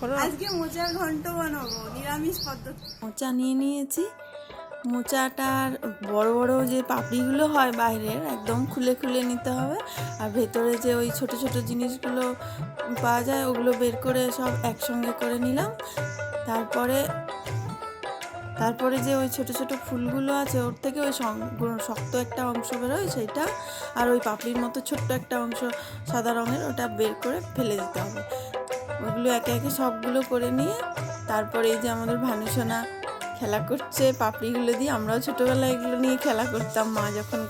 করো। আজকে মোচার ঘন্ট বানাবো নিরামিষ পদ্ধতি। মোচা নিয়ে নিয়েছি। মোচাটার বড় বড় যে পাপড়িগুলো হয় বাইরের একদম খুলে খুলে নিতে হবে, আর ভেতরে যে ওই ছোট ছোট জিনিসগুলো পাওয়া যায় ওগুলো বের করে সব একসঙ্গে করে নিলাম। তারপরে তারপরে যে ওই ছোট ছোট ফুলগুলো আছে ওর থেকে ওই শক্ত একটা অংশ বেরোয় সেইটা, আর ওই পাপড়ির মতো ছোট্ট একটা অংশ সাদা রঙের ওটা বের করে ফেলে দিতে হবে। ওইগুলো একে একে সবগুলো করে নিয়ে তারপরে এই যে আমাদের ভানুসোনা খেলা করছে পাপড়িগুলো দিয়ে। আমরাও ছোটোবেলায় এগুলো নিয়ে খেলা করতাম মা যখন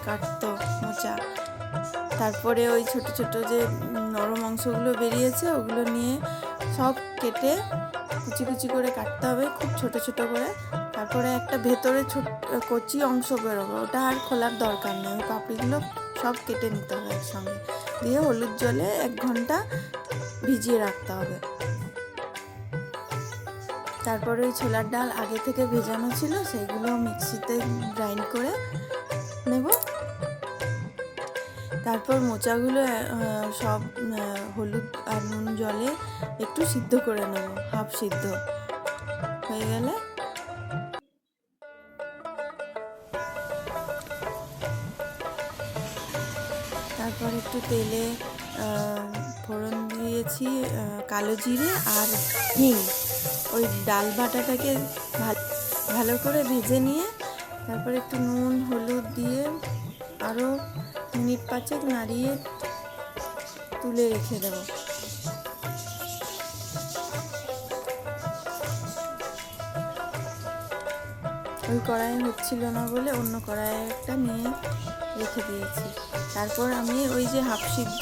কাটতো মোচা। তারপরে ওই ছোট ছোট যে নরম অংশগুলো বেরিয়েছে ওগুলো নিয়ে সব কেটে কুচি কুচি করে কাটতে হবে, খুব ছোট ছোট করে। তারপরে একটা ভেতরে কচি অংশ বেরোবে, ওটা আর খোলার দরকার নেই। ওই পাপড়িগুলো সব কেটে নিতে হবে একসঙ্গে, দিয়ে হলুদ জলে 1 ঘন্টা ভিজিয়ে রাখতে হবে। তারপরে ওই ছোলার ডাল আগে থেকে ভেজানো ছিল সেইগুলো মিক্সিতে গ্রাইন্ড করে নেব। তারপর মোচাগুলো সব হলুদ আর নুন জলে একটু সিদ্ধ করে নেব, হাফ সিদ্ধ হয়ে গেলে তারপর একটু তেলে ফোড়ন দিয়েছি কালো জিরে আর হিং। ওই ডাল বাটাটাকে ভালো করে ভেজে নিয়ে তারপর একটু নুন হলুদ দিয়ে আরও মিনিট 5 নাড়িয়ে তুলে রেখে দেব। ওই কড়াইয়ে হচ্ছিল না বলে অন্য কড়াইয়ে একটা নিয়ে রেখে দিয়েছি। তারপর আমি ওই যে হাফ সিদ্ধ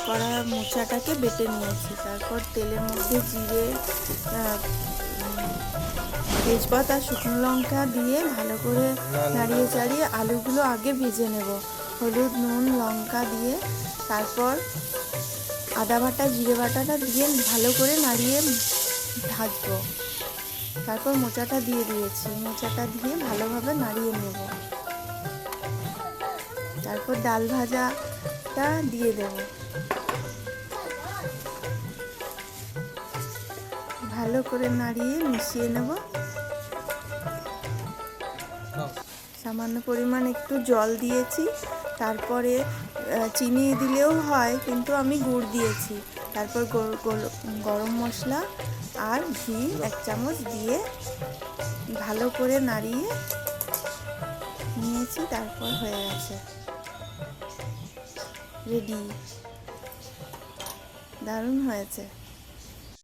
করা মোচাটাকে বেটে নিয়েছি। তারপর তেলের মধ্যে জিরে তেজপাতা আর শুকনো লঙ্কা দিয়ে ভালো করে নাড়িয়ে চাড়িয়ে আলুগুলো আগে ভেজে নেব, হলুদ নুন লঙ্কা দিয়ে। তারপর আদা বাটা জিরে বাটাটা দিয়ে ভালো করে নাড়িয়ে ভাজবো। তারপর মোচাটা দিয়ে দিয়েছি, মোচাটা দিয়ে ভালোভাবে নাড়িয়ে নেব। তারপর ডাল ভাজাটা দিয়ে দেব, ভালো করে নাড়িয়ে মিশিয়ে নেব। সামান্য পরিমাণ একটু জল দিয়েছি, তারপরে চিনি দিলেও হয় কিন্তু আমি গুড় দিয়েছি। তারপর গরম মশলা আর ঘি 1 চামচ দিয়ে ভালো করে নাড়িয়ে নিয়েছি। তারপর হয়ে গেছে রেডি, দারুণ হয়েছে।